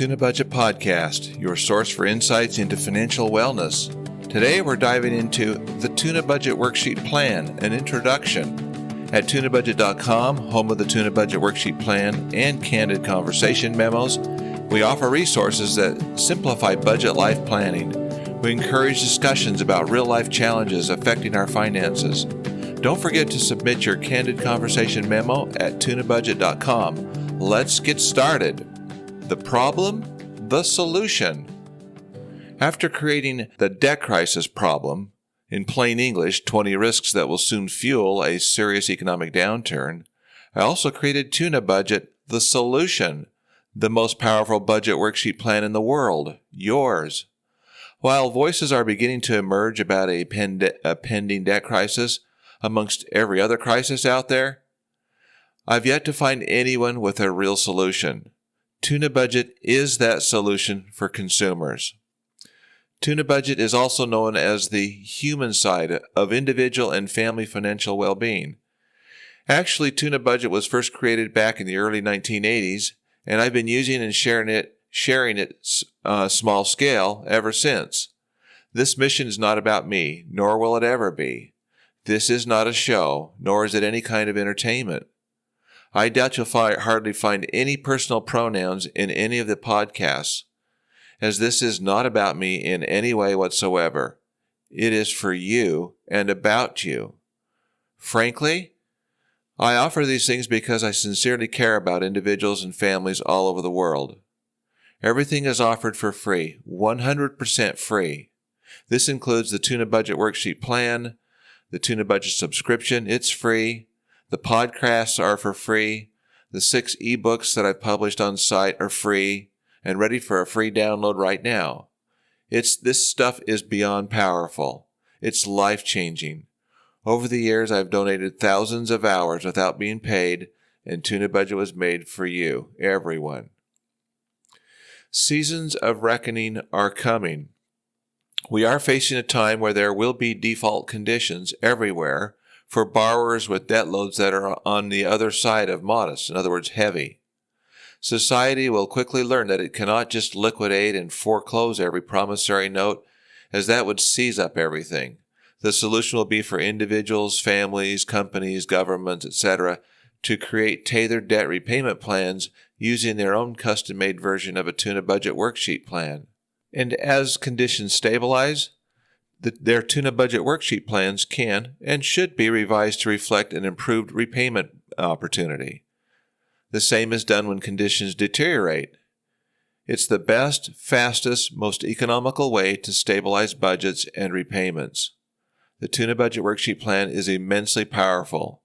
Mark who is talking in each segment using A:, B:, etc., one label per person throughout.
A: Tunabudget Podcast, your source for insights into financial wellness. Today we're diving into the Tunabudget Worksheet Plan, an introduction. At Tunabudget.com, home of the Tunabudget Worksheet Plan and Candid conversation memos, we offer resources that simplify budget life planning. We encourage discussions about real-life challenges affecting our finances. Don't forget to submit your Candid conversation memo at Tunabudget.com. Let's get started. The problem, the solution. After creating the debt crisis problem, in plain English, 20 risks that will soon fuel a serious economic downturn, I also created Tunabudget, the solution, the most powerful budget worksheet plan in the world, yours. While voices are beginning to emerge about a pending debt crisis amongst every other crisis out there, I've yet to find anyone with a real solution. Tunabudget is that solution for consumers. Tunabudget is also known as the human side of individual and family financial well-being. Actually, Tunabudget was first created back in the early 1980s, and I've been using and sharing it small scale ever since. This mission is not about me, nor will it ever be. This is not a show, nor is it any kind of entertainment. I doubt you'll hardly find any personal pronouns in any of the podcasts, as this is not about me in any way whatsoever. It is for you and about you. Frankly, I offer these things because I sincerely care about individuals and families all over the world. Everything is offered for free, 100% free. This includes the Tunabudget Worksheet Plan, the Tunabudget subscription, it's free. The podcasts are for free. The 6 ebooks that I've published on site are free and ready for a free download right now. This stuff is beyond powerful. It's life-changing. Over the years, I've donated thousands of hours without being paid, and Tunabudget was made for you, everyone. Seasons of reckoning are coming. We are facing a time where there will be default conditions everywhere for borrowers with debt loads that are on the other side of modest, in other words, heavy. Society will quickly learn that it cannot just liquidate and foreclose every promissory note, as that would seize up everything. The solution will be for individuals, families, companies, governments, etc., to create tailored debt repayment plans using their own custom-made version of a Tunabudget worksheet plan. And as conditions stabilize, their Tunabudget worksheet plans can and should be revised to reflect an improved repayment opportunity. The same is done when conditions deteriorate. It's the best, fastest, most economical way to stabilize budgets and repayments. The Tunabudget worksheet plan is immensely powerful.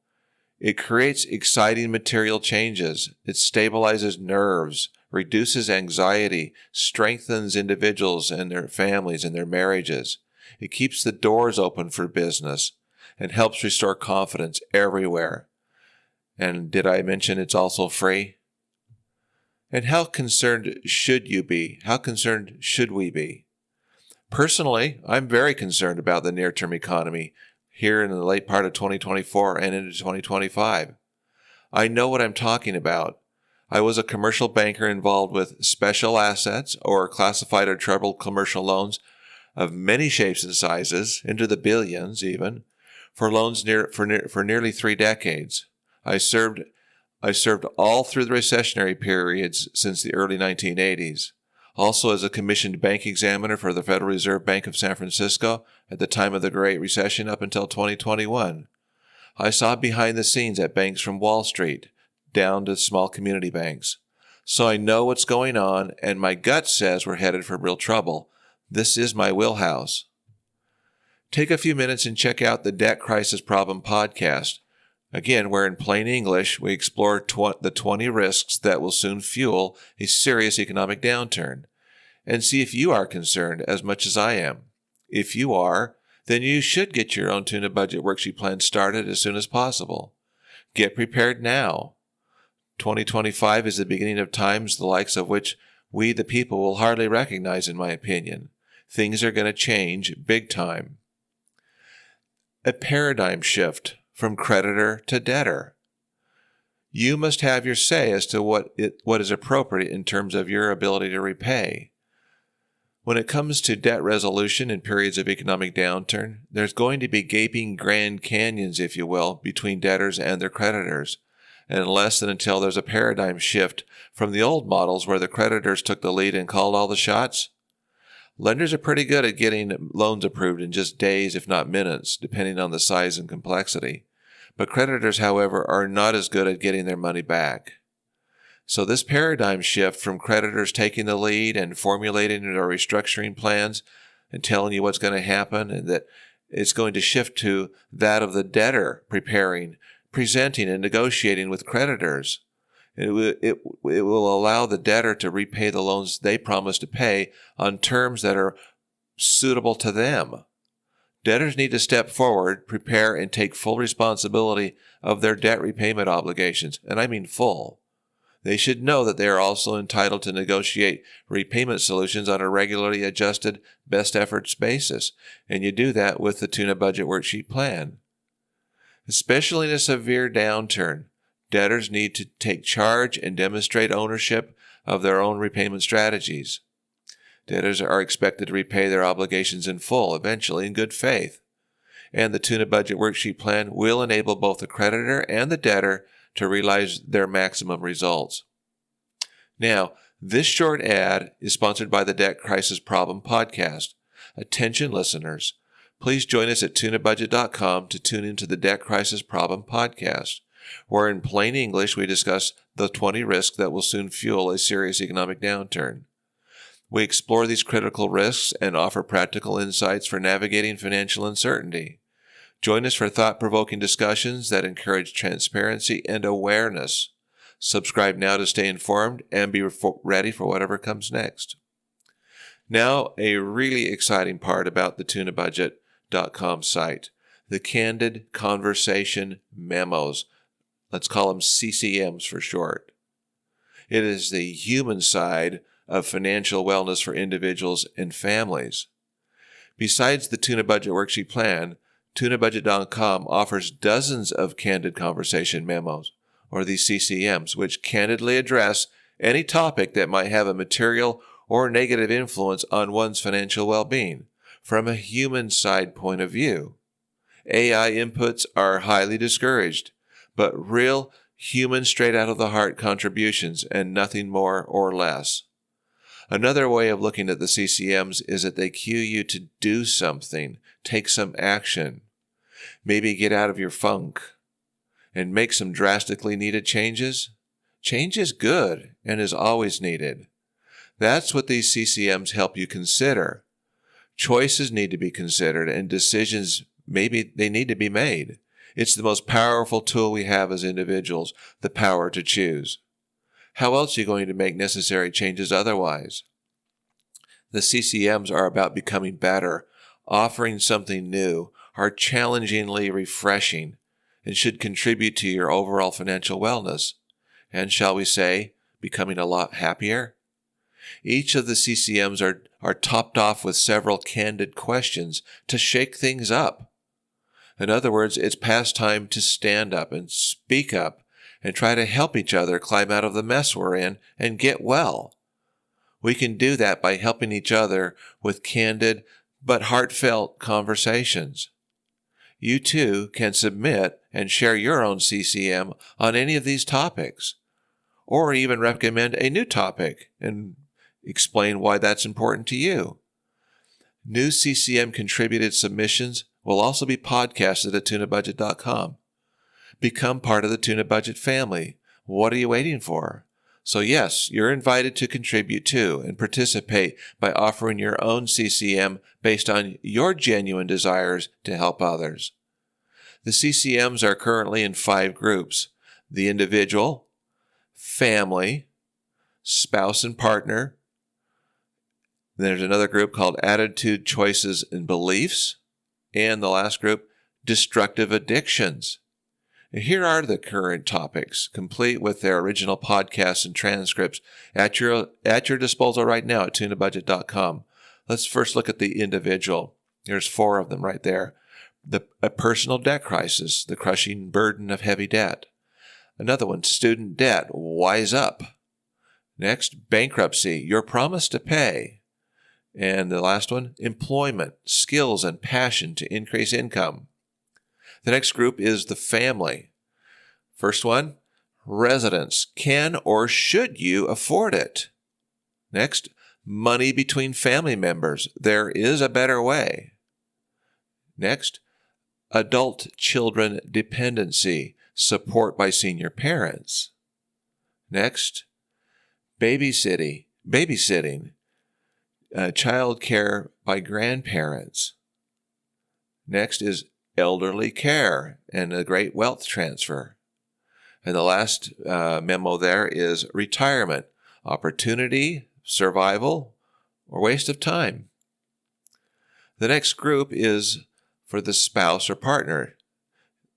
A: It creates exciting material changes. It stabilizes nerves, reduces anxiety, strengthens individuals and their families and their marriages. It keeps the doors open for business and helps restore confidence everywhere. And did I mention it's also free? And how concerned should you be? How concerned should we be? Personally, I'm very concerned about the near-term economy here in the late part of 2024 and into 2025. I know what I'm talking about. I was a commercial banker involved with special assets or classified or troubled commercial loans of many shapes and sizes, into the billions even, for loans for nearly 3 decades. I served all through the recessionary periods since the early 1980s. Also as a commissioned bank examiner for the Federal Reserve Bank of San Francisco at the time of the Great Recession up until 2021. I saw behind the scenes at banks from Wall Street down to small community banks. So I know what's going on, and my gut says we're headed for real trouble. This is my wheelhouse. Take a few minutes and check out the Debt Crisis Problem podcast. Again, where in plain English, we explore the 20 risks that will soon fuel a serious economic downturn, and see if you are concerned as much as I am. If you are, then you should get your own Tunabudget worksheet plan started as soon as possible. Get prepared now. 2025 is the beginning of times the likes of which we, the people, will hardly recognize, in my opinion. Things are going to change big time. A paradigm shift from creditor to debtor. You must have your say as to what is appropriate in terms of your ability to repay. When it comes to debt resolution in periods of economic downturn, there's going to be gaping Grand Canyons, if you will, between debtors and their creditors, unless and until there's a paradigm shift from the old models where the creditors took the lead and called all the shots. Lenders are pretty good at getting loans approved in just days, if not minutes, depending on the size and complexity. But creditors, however, are not as good at getting their money back. So this paradigm shift from creditors taking the lead and formulating their restructuring plans and telling you what's going to happen, and that it's going to shift to that of the debtor preparing, presenting, and negotiating with creditors. It will allow the debtor to repay the loans they promised to pay on terms that are suitable to them. Debtors need to step forward, prepare, and take full responsibility of their debt repayment obligations, and I mean full. They should know that they are also entitled to negotiate repayment solutions on a regularly adjusted best efforts basis, and you do that with the Tunabudget Worksheet plan. Especially in a severe downturn, debtors need to take charge and demonstrate ownership of their own repayment strategies. Debtors are expected to repay their obligations in full, eventually in good faith. And the Tunabudget Worksheet plan will enable both the creditor and the debtor to realize their maximum results. Now, this short ad is sponsored by the Debt Crisis Problem Podcast. Attention listeners, please join us at tunabudget.com to tune into the Debt Crisis Problem Podcast, where in plain English we discuss the 20 risks that will soon fuel a serious economic downturn. We explore these critical risks and offer practical insights for navigating financial uncertainty. Join us for thought-provoking discussions that encourage transparency and awareness. Subscribe now to stay informed and be ready for whatever comes next. Now, a really exciting part about the Tunabudget.com site, the Candid Conversation Memos. Let's call them CCMs for short. It is the human side of financial wellness for individuals and families. Besides the Tunabudget Worksheet plan, Tunabudget.com offers dozens of candid conversation memos, or these CCMs, which candidly address any topic that might have a material or negative influence on one's financial well-being from a human side point of view. AI inputs are highly discouraged, but real human straight out of the heart contributions and nothing more or less. Another way of looking at the CCMs is that they cue you to do something, take some action, maybe get out of your funk, and make some drastically needed changes. Change is good and is always needed. That's what these CCMs help you consider. Choices need to be considered and decisions, maybe they need to be made. It's the most powerful tool we have as individuals, the power to choose. How else are you going to make necessary changes otherwise? The CCMs are about becoming better, offering something new, are challengingly refreshing, and should contribute to your overall financial wellness, and shall we say, becoming a lot happier? Each of the CCMs are topped off with several candid questions to shake things up. In other words, it's past time to stand up and speak up and try to help each other climb out of the mess we're in and get well. We can do that by helping each other with candid but heartfelt conversations. You too can submit and share your own CCM on any of these topics, or even recommend a new topic and explain why that's important to you. New CCM contributed submissions will also be podcasted at tunabudget.com. Become part of the Tunabudget family. What are you waiting for? So yes, you're invited to contribute too and participate by offering your own CCM based on your genuine desires to help others. The CCMs are currently in 5 groups: the individual, family, spouse and partner. There's another group called attitude, choices, and beliefs. And the last group, destructive addictions. And here are the current topics, complete with their original podcasts and transcripts at your disposal right now at tunabudget.com. Let's first look at the individual. There's 4 of them right there. A personal debt crisis, the crushing burden of heavy debt. Another one, student debt, wise up. Next, bankruptcy, your promise to pay. And the last one, employment, skills and passion to increase income. The next group is the family. First one, residence, can or should you afford it? Next, money between family members, there is a better way. Next, adult children dependency, support by senior parents. Next, babysitting, child care by grandparents. Next is elderly care and a great wealth transfer. And the last memo there is retirement, opportunity, survival, or waste of time. The next group is for the spouse or partner.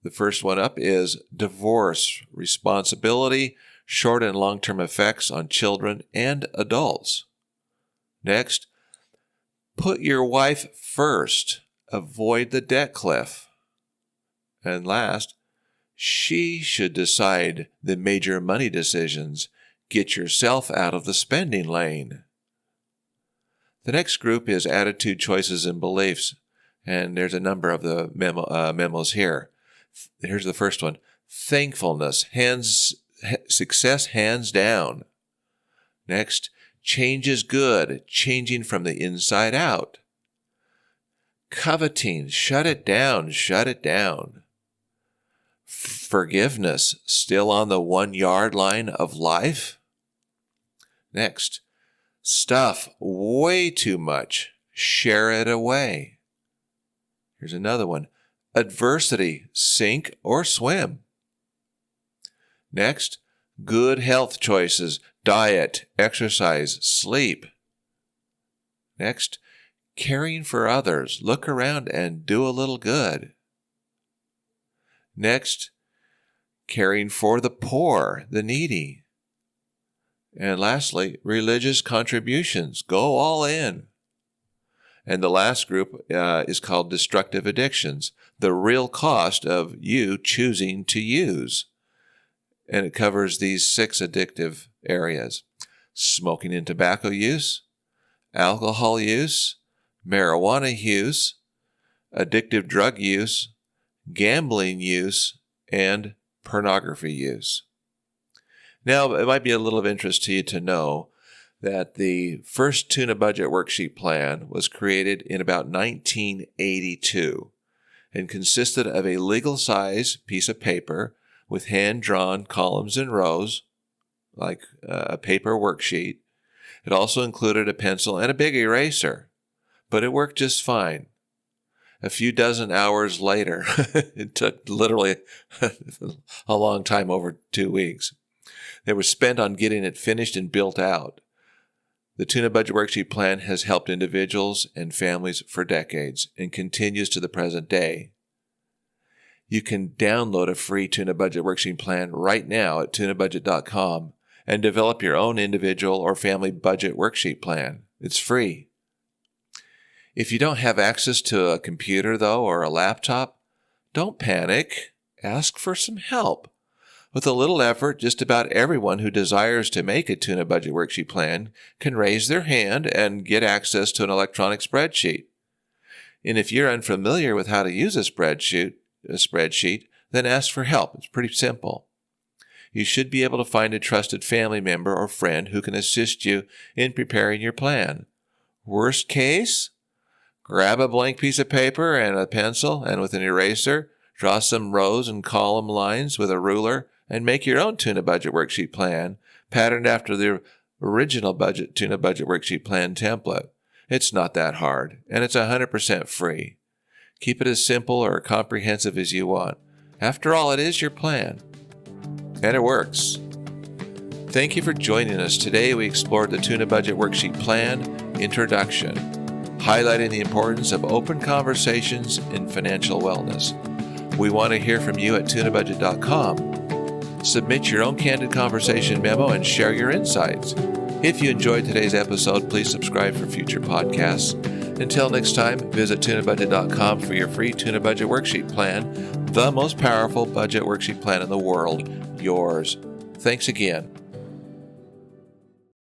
A: The first one up is divorce, responsibility, short and long-term effects on children and adults. Next, put your wife first. Avoid the debt cliff. And last, she should decide the major money decisions. Get yourself out of the spending lane. The next group is attitude, choices, and beliefs. And there's a number of the memos here. Here's the first one. Thankfulness, success hands down. Next, change is good, changing from the inside out. Coveting, shut it down. Forgiveness, still on the 1 yard line of life. Next, stuff, way too much, share it away. Here's another one. Adversity, sink or swim. Next, good health choices, diet, exercise, sleep. Next, caring for others, look around and do a little good. Next, caring for the poor, the needy. And lastly, religious contributions, go all in. And the last group is called destructive addictions, the real cost of you choosing to use. And it covers these 6 addictive areas: smoking and tobacco use, alcohol use, marijuana use, addictive drug use, gambling use, and pornography use. Now, it might be a little of interest to you to know that the first Tunabudget Worksheet plan was created in about 1982 and consisted of a legal-size piece of paper with hand-drawn columns and rows, like a paper worksheet. It also included a pencil and a big eraser, but it worked just fine. A few dozen hours later, it took literally a long time, over 2 weeks, they were spent on getting it finished and built out. The Tunabudget Worksheet plan has helped individuals and families for decades and continues to the present day. You can download a free Tunabudget Worksheet plan right now at tunabudget.com and develop your own individual or family budget worksheet plan. It's free. If you don't have access to a computer, though, or a laptop, don't panic. Ask for some help. With a little effort, just about everyone who desires to make a Tunabudget Worksheet plan can raise their hand and get access to an electronic spreadsheet. And if you're unfamiliar with how to use a spreadsheet, then ask for help. It's pretty simple. You should be able to find a trusted family member or friend who can assist you in preparing your plan. Worst case, grab a blank piece of paper and a pencil, and with an eraser, draw some rows and column lines with a ruler, and make your own Tunabudget Worksheet plan, patterned after the original Tunabudget Worksheet plan template. It's not that hard, and it's 100% free. Keep it as simple or comprehensive as you want. After all, it is your plan, and it works. Thank you for joining us. Today we explored the Tunabudget Worksheet plan introduction, highlighting the importance of open conversations in financial wellness. We want to hear from you at tunabudget.com. Submit your own Candid Conversation memo and share your insights. If you enjoyed today's episode, please subscribe for future podcasts. Until next time, visit tunabudget.com for your free Tunabudget Worksheet plan, the most powerful budget worksheet plan in the world, yours. Thanks again.